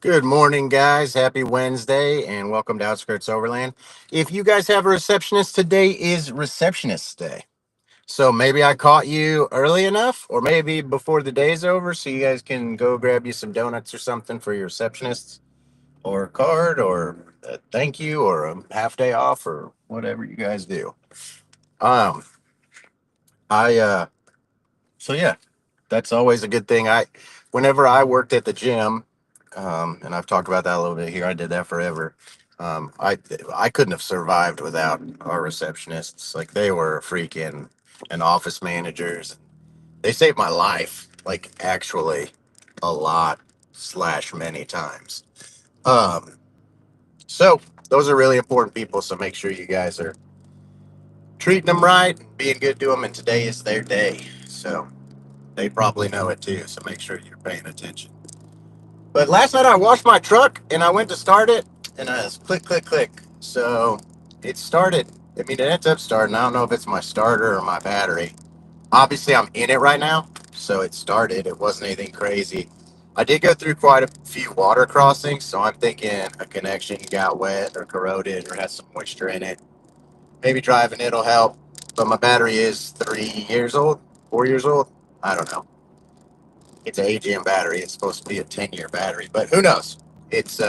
Good morning, guys. Happy Wednesday, and welcome to Outskirts Overland. If you guys have a receptionist, today is Receptionist Day. So maybe I caught you early enough, or maybe before the day's over, so you guys can go grab you some donuts or something for your receptionists, or a card, or a thank you, or a half day off, or whatever you guys do. Um, I so yeah, that's always a good thing. Whenever I worked at the gym, and I've talked about that a little bit here. I did that forever. Um, I I couldn't have survived without our receptionists. Like they were freaking and office managers. They saved my life. Like actually, a lot slash many times. Um, so those are really important people. So make sure you guys are treating them right, being good to them. And today is their day. So they probably know it too. So make sure you're paying attention. But last night I washed my truck and I went to start it and I was click, click, click. So it started. I mean, it ends up starting. I don't know if it's my starter or my battery. Obviously, I'm in it right now. So it started. It wasn't anything crazy. I did go through quite a few water crossings. So I'm thinking a connection got wet or corroded or has some moisture in it. Maybe driving it'll help. But my battery is 3 years old, 4 years old. I don't know. It's an AGM battery. It's supposed to be a 10-year battery, but who knows? It's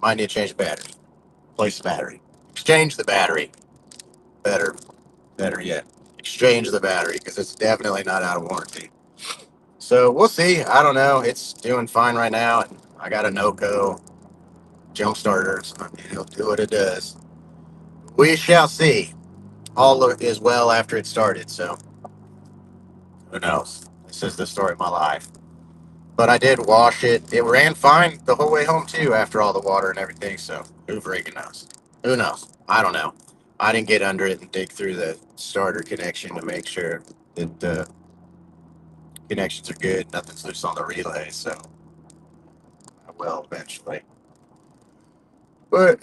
might need to change the battery. Replace the battery. Exchange the battery. Better, better yet. Exchange the battery because it's definitely not out of warranty. So we'll see. I don't know. It's doing fine right now, and I got a NOCO jump starter, so it'll do what it does. We shall see. All is well after it started, so who knows? This is the story of my life. But I did wash it. It ran fine the whole way home too, after all the water and everything. So who freaking knows? Who knows? I don't know. I didn't get under it and dig through the starter connection to make sure that the connections are good. Nothing's loose on the relay. So I will eventually. But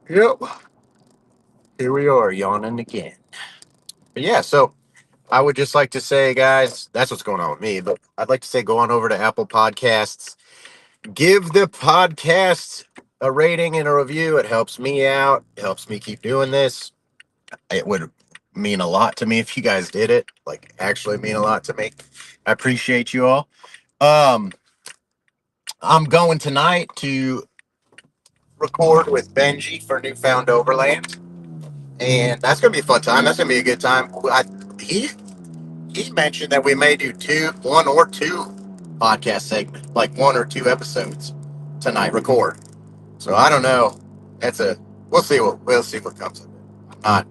yep, here we are yawning again. But yeah, so I would just like to say, guys, that's what's going on with me. But I'd like to say, go on over to Apple Podcasts. Give the podcast a rating and a review. It helps me out. It helps me keep doing this. It would mean a lot to me if you guys did it. Like actually mean a lot to me. I appreciate you all. Um, I'm going tonight to record with Benji for Newfound Overland, and that's gonna be a fun time. That's gonna be a good time. He he mentioned that we may do one or two podcast segments, like one or two episodes tonight. Record. So I don't know. That's a we'll see what comes of it.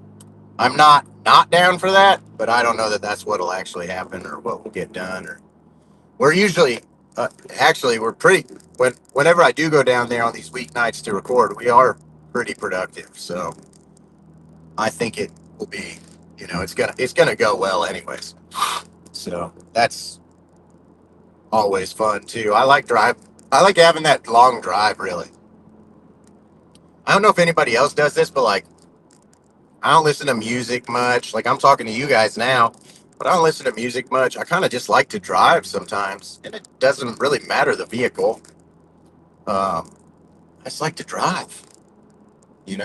I'm not down for that, but I don't know that that's what'll actually happen or what will get done. Or we're usually actually we're pretty whenever I do go down there on these weeknights to record, we are pretty productive. So I think it will be it's gonna go well anyways. So that's always fun too. I like having that long drive really. I don't know if anybody else does this, but like I don't listen to music much. Like I'm talking to you guys now, but I don't listen to music much. I kind of just like to drive sometimes, and it doesn't really matter the vehicle. I just like to drive, and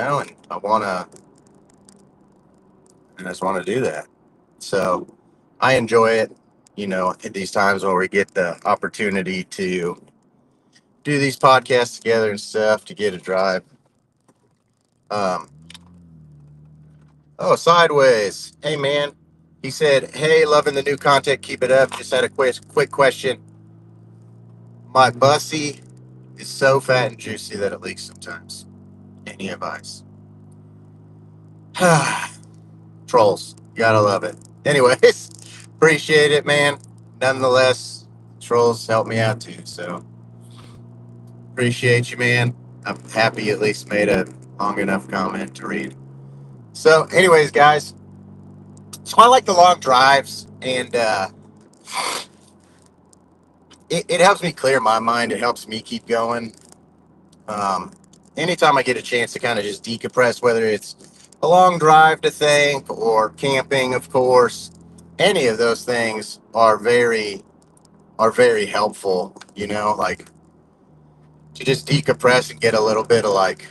I just want to do that. So I enjoy it, at these times when we get the opportunity to do these podcasts together and stuff to get a drive. Um, oh, sideways. Hey, man. He said, "Hey, loving the new content. Keep it up. Just had a quick question. My bussy is so fat and juicy that it leaks sometimes. Any advice?" Trolls. Gotta love it. Anyways, appreciate it, man. Nonetheless, trolls help me out too. So appreciate you, man. I'm happy you at least made a long enough comment to read. So, anyways, guys, so I like the long drives, and it helps me clear my mind. It helps me keep going. Um, Anytime I get a chance to kind of just decompress, whether it's a long drive to think or camping, of course, any of those things are very helpful. Like to just decompress and get a little bit of like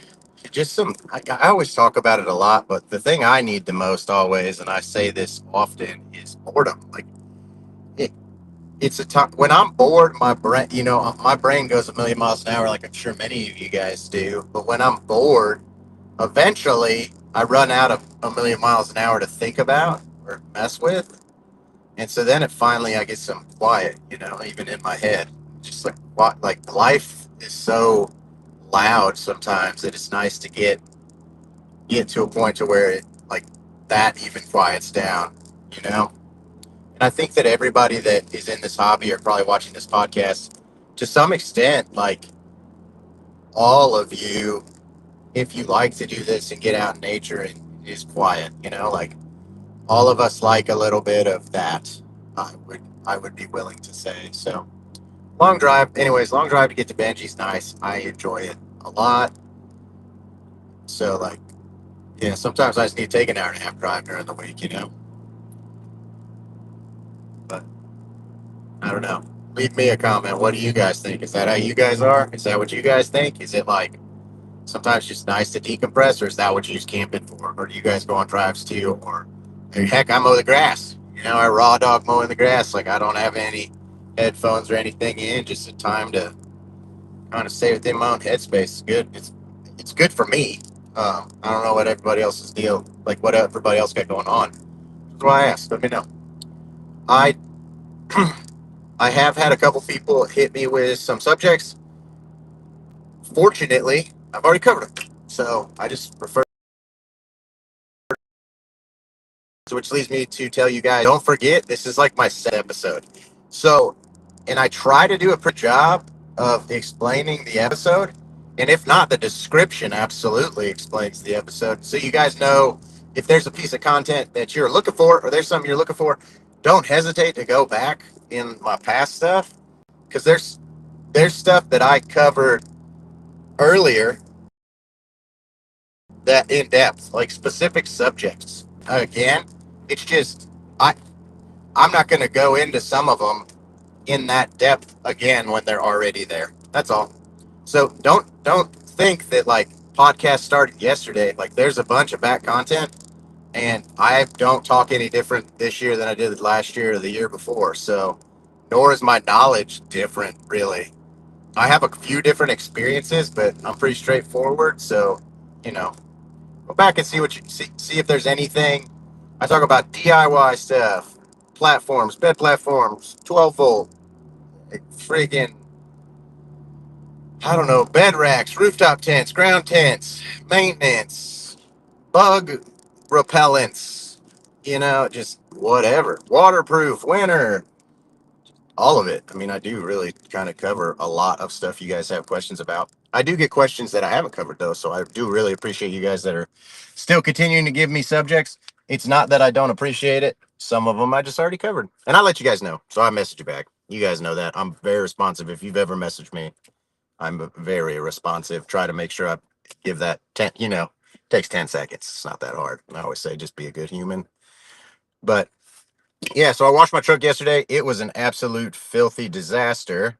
just some. I always talk about it a lot, but the thing I need the most always, and I say this often, is boredom. Like it, it's a time when I'm bored, my brain, my brain goes a million miles an hour, like I'm sure many of you guys do. But when I'm bored, eventually I run out of a million miles an hour to think about or mess with. And so then it finally I get some quiet, even in my head. Just like what like life is so loud sometimes that it's nice to get to a point to where it like that even quiets down, you know? And I think that everybody that is in this hobby or probably watching this podcast, to some extent, like all of you, if you like to do this and get out in nature and is quiet, like all of us like a little bit of that. I would be willing to say. So long drive, anyways, long drive to get to Benji's nice. I enjoy it a lot. So like, yeah, sometimes I just need to take an hour and a half drive during the week. But I don't know. Leave me a comment. What do you guys think? Is that how you guys are? Is that what you guys think? Is it like sometimes just nice to decompress, or is that what you use camping for? Or do you guys go on drives too? Or heck, I mow the grass. I raw dog mowing the grass. Like I don't have any headphones or anything in. Just a time to kind of stay within my own headspace. It's good. It's good for me. I don't know what everybody else's deal, like what everybody else got going on. That's why I asked. Let me know. I I have had a couple people hit me with some subjects. Fortunately, I've already covered them, so I just prefer. Which leads me to tell you guys, don't forget, this is like my set episode. So, and I try to do a pretty job of explaining the episode. And if not, the description absolutely explains the episode. So you guys know if there's a piece of content that you're looking for or there's something you're looking for, don't hesitate to go back in my past stuff because there's stuff that I covered earlier that in depth, like specific subjects. Again, it's just I I'm not going to go into some of them in that depth again when they're already there. That's all. So don't think that like podcast started yesterday. Like there's a bunch of back content, and I don't talk any different this year than I did last year or the year before. So nor is my knowledge different really. I have a few different experiences, but I'm pretty straightforward. So you know, go back and see what you see if there's anything. I talk about DIY stuff, platforms, bed platforms, 12-volt, freaking, I don't know, bed racks, rooftop tents, ground tents, maintenance, bug repellents, just whatever. Waterproof, winter, all of it. I mean, I do really kind of cover a lot of stuff you guys have questions about. I do get questions that I haven't covered though, so I do really appreciate you guys that are still continuing to give me subjects. It's not that I don't appreciate it. Some of them I just already covered, and I let you guys know, so I message you back. You guys know that I'm very responsive. If you've ever messaged me, I'm very responsive. Try to make sure I give that 10. Takes 10 seconds. It's not that hard. I always say just be a good human. But yeah, so I washed my truck yesterday. It was an absolute filthy disaster.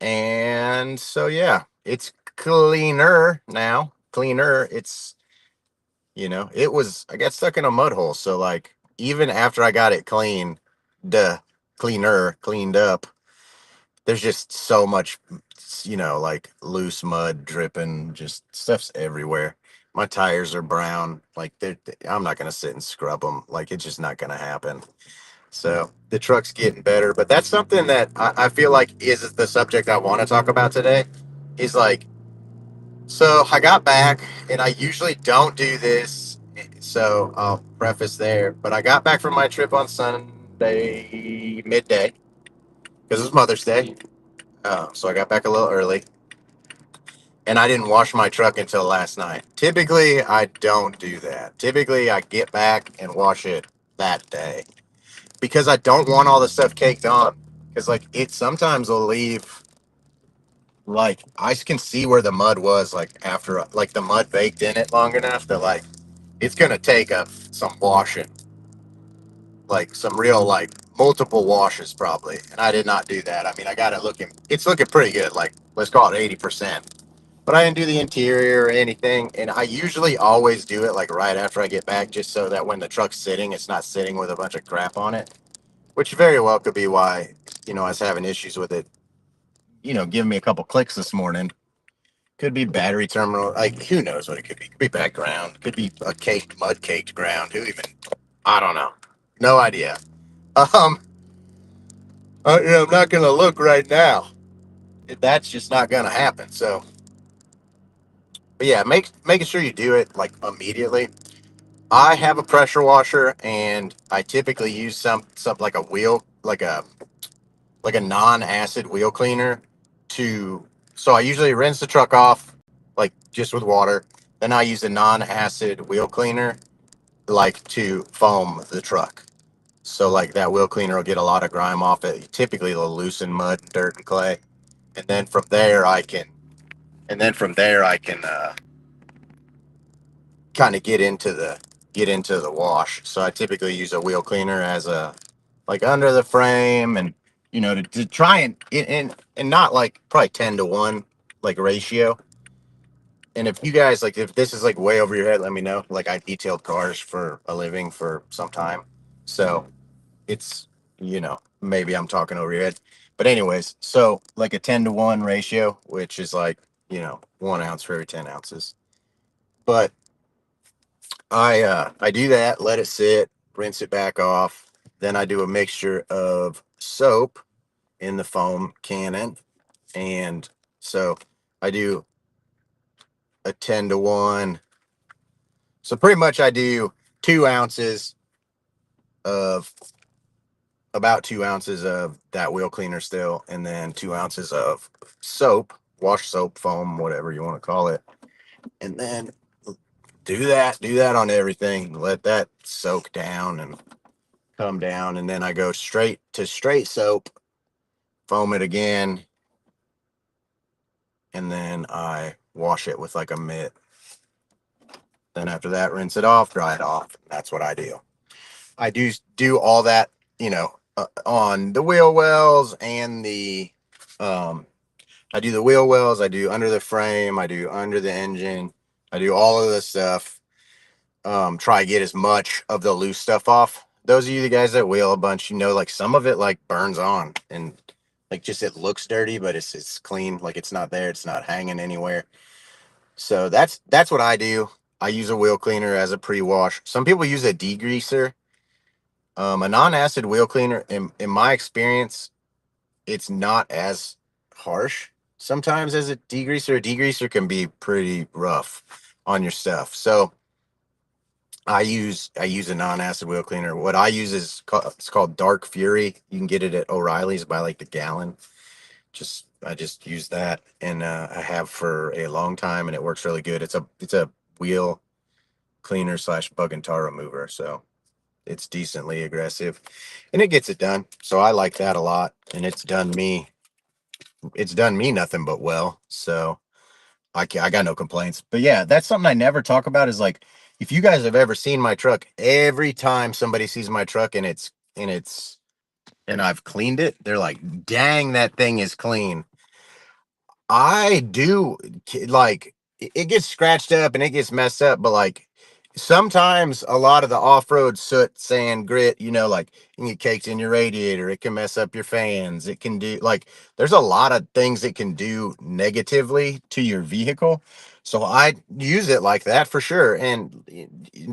And so, yeah, it's cleaner now. Cleaner. I got stuck in a mud hole. So, like, even after I got it cleaned up, there's just so much, like loose mud dripping, just stuff's everywhere. My tires are brown. Like, I'm not going to sit and scrub them. Like, it's just not going to happen. So the truck's getting better, but that's something that I feel like is the subject I want to talk about today. Is like, so I got back, and I usually don't do this, so I'll preface there. But I got back from my trip on Sunday midday because it was Mother's Day, so I got back a little early, and I didn't wash my truck until last night. Typically, I don't do that. Typically, I get back and wash it that day, because I don't want all the stuff caked on. Because like it sometimes will leave, like I can see where the mud was, like after like the mud baked in it long enough that like it's gonna take some washing, like some real like multiple washes probably, and I did not do that. I mean, I got it looking, it's looking pretty good. Like, let's call it 80%. But I didn't do the interior or anything, and I usually always do it like right after I get back, just so that when the truck's sitting, it's not sitting with a bunch of crap on it. Which very well could be why, I was having issues with it. Giving me a couple clicks this morning. Could be battery terminal. Like, who knows what it could be? Could be background. Could be a caked, mud caked ground. Who even? I don't know. No idea. Um, I'm not gonna look right now. That's just not gonna happen. So, but yeah, making sure you do it like immediately. I have a pressure washer, and I typically use some like a wheel, like a non-acid wheel cleaner to. So I usually rinse the truck off, like just with water. Then I use a non-acid wheel cleaner, like to foam the truck. So like that wheel cleaner will get a lot of grime off it. Typically, it'll loosen mud, dirt, and clay, and then from there I can, kind of get into the wash. So I typically use a wheel cleaner as a like under the frame, and to try and not like probably 10-1 like ratio. And if you guys like, if this is like way over your head, let me know. Like, I detailed cars for a living for some time, so it's, maybe I'm talking over your head. But anyways, so like a 10-1 ratio, which is like, 1 ounce for every 10 ounces. But I do that, let it sit, rinse it back off. Then I do a mixture of soap in the foam cannon, and so I do a 10-1. So pretty much I do 2 ounces of about 2 ounces of that wheel cleaner still, and then 2 ounces of soap, wash soap, foam, whatever you want to call it, and then do that on everything. Let that soak down and come down, and then I go straight to straight soap, foam it again, and then I wash it with like a mitt. Then after that, rinse it off, dry it off. That's what I do. I do all that, on the wheel wells and the um I do the wheel wells, I do under the frame, I do under the engine, I do all of this stuff. Try to get as much of the loose stuff off. Those of you the guys that wheel a bunch, like some of it like burns on, and like just it looks dirty, but it's clean, like it's not there, it's not hanging anywhere. So that's what I do. I use a wheel cleaner as a pre-wash. Some people use a degreaser. A non-acid wheel cleaner, in my experience, it's not as harsh sometimes as a degreaser. A degreaser can be pretty rough on your stuff. So I use a non-acid wheel cleaner. What I use it's called Dark Fury. You can get it at O'Reilly's by like the gallon. I just use that, and I have for a long time, and it works really good. It's a wheel cleaner slash bug and tar remover. So it's decently aggressive, and it gets it done. So I like that a lot, and it's done me nothing but well. So I got no complaints. But yeah, that's something I never talk about, is like, if you guys have ever seen my truck, every time somebody sees my truck and I've cleaned it, they're like, dang, that thing is clean. I do, like, it gets scratched up and it gets messed up, but like sometimes a lot of the off-road soot, sand, grit, like, you can get caked in your radiator. It can mess up your fans. It can do, like, there's a lot of things it can do negatively to your vehicle. So I use it like that for sure, and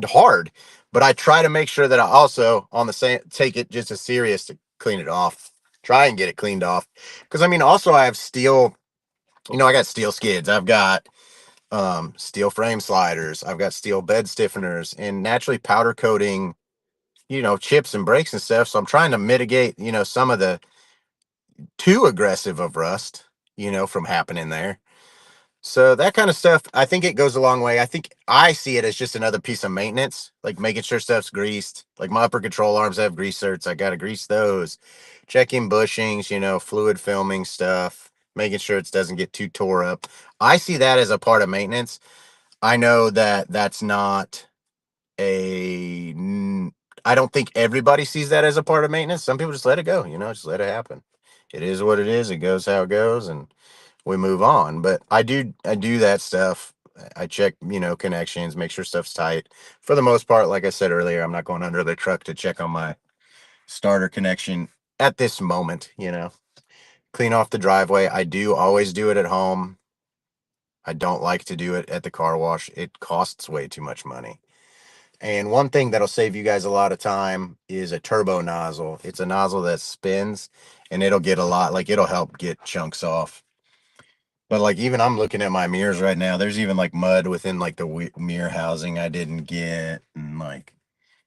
hard, but I try to make sure that I also on the same take it just as serious to clean it off, try and get it cleaned off. Because I mean, also I have steel, I got steel skids. I've got steel frame sliders. I've got steel bed stiffeners and naturally powder coating, chips and brakes and stuff. So I'm trying to mitigate, some of the too aggressive of rust, from happening there. So that kind of stuff, I think it goes a long way. I think I see it as just another piece of maintenance, like making sure stuff's greased. Like my upper control arms have grease certs. I got to grease those. Checking bushings, fluid filming stuff, making sure it doesn't get too tore up. I see that as a part of maintenance. I know that that's not a I don't think everybody sees that as a part of maintenance. Some people just let it go, just let it happen. It is what it is. It goes how it goes, and we move on. But I do that stuff. I check, connections, make sure stuff's tight. For the most part, like I said earlier, I'm not going under the truck to check on my starter connection at this moment. Clean off the driveway. I do always do it at home. I don't like to do it at the car wash. It costs way too much money. And one thing that'll save you guys a lot of time is a turbo nozzle. It's a nozzle that spins and it'll get a lot, like it'll help get chunks off. But like even I'm looking at my mirrors right now, there's even like mud within like the mirror housing I didn't get. And like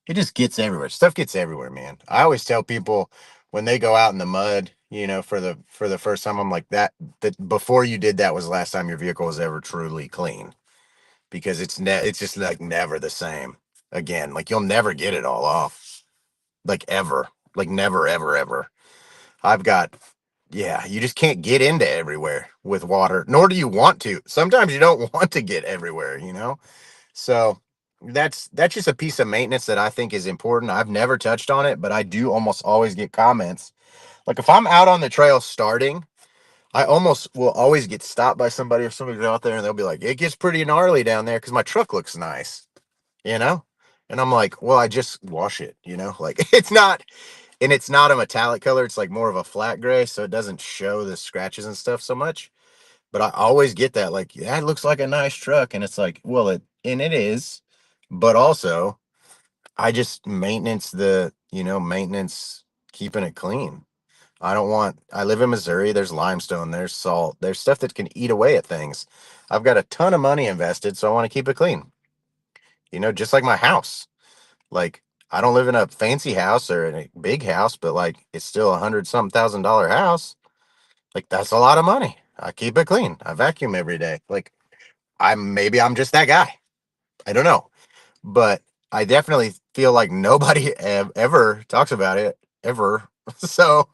it just gets everywhere. Stuff gets everywhere, man. I always tell people when they go out in the mud, for the first time, I'm like that before you did that was the last time your vehicle was ever truly clean because it's just like never the same again. Like you'll never get it all off, like ever, like never, ever, ever. I've got, yeah, you just can't get into everywhere with water, nor do you want to. Sometimes you don't want to get everywhere. So that's just a piece of maintenance that I think is important. I've never touched on it, but I do almost always get comments. Like if I'm out on the trail starting, I almost will always get stopped by somebody if somebody's out there and they'll be like, it gets pretty gnarly down there because my truck looks nice, you know? And I'm like, well, I just wash it. Like it's not a metallic color. It's like more of a flat gray. So it doesn't show the scratches and stuff so much. But I always get that, like, yeah, it looks like a nice truck. And it's like, well, it is. But also, I just maintenance keeping it clean. I live in Missouri. There's limestone, there's salt, there's stuff that can eat away at things. I've got a ton of money invested, so I want to keep it clean, just like my house. Like, I don't live in a fancy house or in a big house, but like, it's still $100-some thousand house. Like, that's a lot of money. I keep it clean. I vacuum every day. Like, maybe I'm just that guy. I don't know. But I definitely feel like nobody ever talks about it ever. So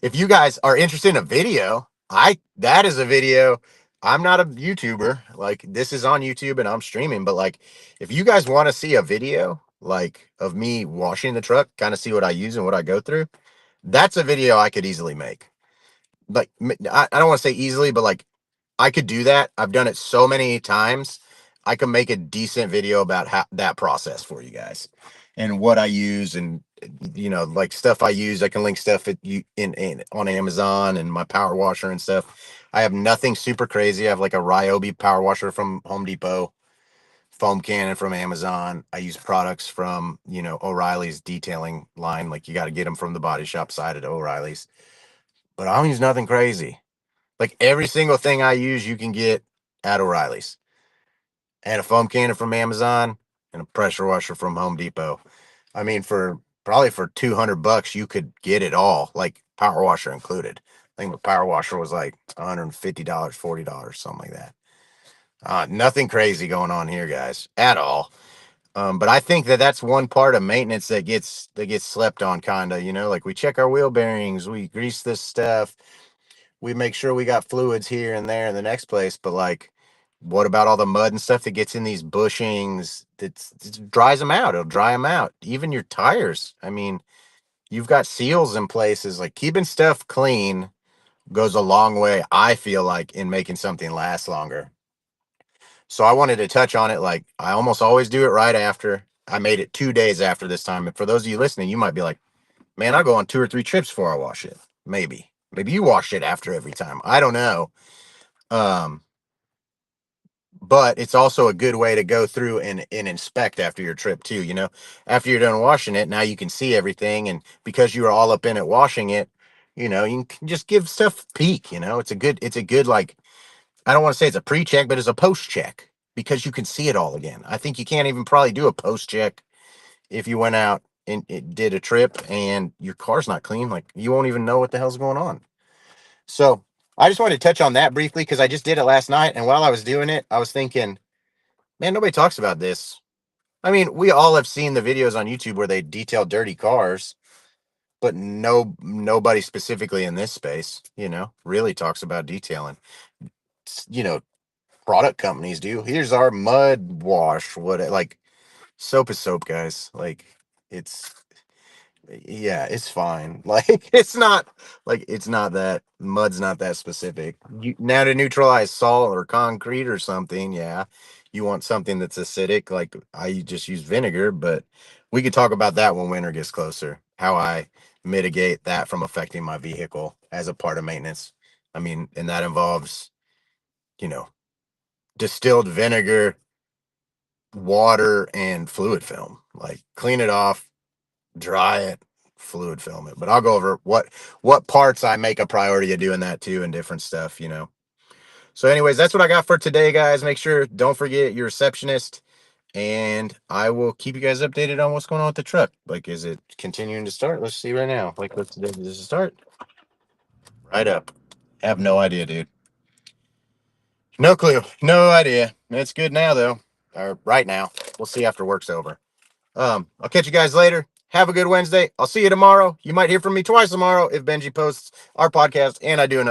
if you guys are interested in a video, that is a video. I'm not a YouTuber. Like this is on YouTube and I'm streaming, but like if you guys want to see a video like of me washing the truck, kind of see what I use and what I go through, that's a video I could easily make. Like I don't want to say easily, but like I could do that. I've done it so many times. I can make a decent video about how that process for you guys and what I use and like stuff I use. I can link stuff in on Amazon and my power washer and stuff. I have nothing super crazy. I have like a Ryobi power washer from Home Depot, foam cannon from Amazon. I use products from, O'Reilly's detailing line. Like you got to get them from the body shop side at O'Reilly's. But I don't use nothing crazy. Like every single thing I use, you can get at O'Reilly's, and a foam cannon from Amazon, and a pressure washer from Home Depot. I mean, for probably for $200, you could get it all, like power washer included. I think the power washer was like $150, $40, something like that. Nothing crazy going on here, guys, at all. But I think that that's one part of maintenance that gets slept on, kind of. Like we check our wheel bearings, we grease this stuff, we make sure we got fluids here and there in the next place. But like, what about all the mud and stuff that gets in these bushings? It dries them out. It'll dry them out. Even your tires. I mean, you've got seals in places. Like keeping stuff clean goes a long way, I feel like, in making something last longer. So I wanted to touch on it. Like I almost always do it right after. I made it 2 days after this time. And for those of you listening, you might be like, man, I go on 2 or 3 trips before I wash it. Maybe you wash it after every time. I don't know. Um, but it's also a good way to go through and inspect after your trip too. After you're done washing it, now you can see everything. And because you were all up in it washing it, you can just give stuff a peek. It's a good, like, I don't want to say it's a pre-check, but it's a post-check because you can see it all again. I think you can't even probably do a post-check if you went out and it did a trip and your car's not clean. Like you won't even know what the hell's going on. So I just wanted to touch on that briefly because I just did it last night. And while I was doing it, I was thinking, man, nobody talks about this. I mean, we all have seen the videos on YouTube where they detail dirty cars, but nobody specifically in this space, really talks about detailing. S- You know, product companies do. Here's our mud wash. What like soap is soap, guys. Like Yeah, it's fine. Like it's not that mud's not that specific. Now to neutralize salt or concrete or something, yeah, you want something that's acidic. Like I just use vinegar, but we could talk about that when winter gets closer. How I mitigate that from affecting my vehicle as a part of maintenance. I mean, and that involves, you know, distilled vinegar, water, and fluid film. Like clean it off, dry it, fluid film it. But I'll go over what parts I make a priority of doing that too and different stuff. So, anyways, that's what I got for today, guys. Make sure don't forget your receptionist, and I will keep you guys updated on what's going on with the truck. Like, is it continuing to start? Let's see right now. Like, what's today? Does it start? Right up. Have no idea, dude. No clue. No idea. It's good now though. Or right now. We'll see after work's over. I'll catch you guys later. Have a good Wednesday. I'll see you tomorrow. You might hear from me twice tomorrow if Benji posts our podcast and I do another.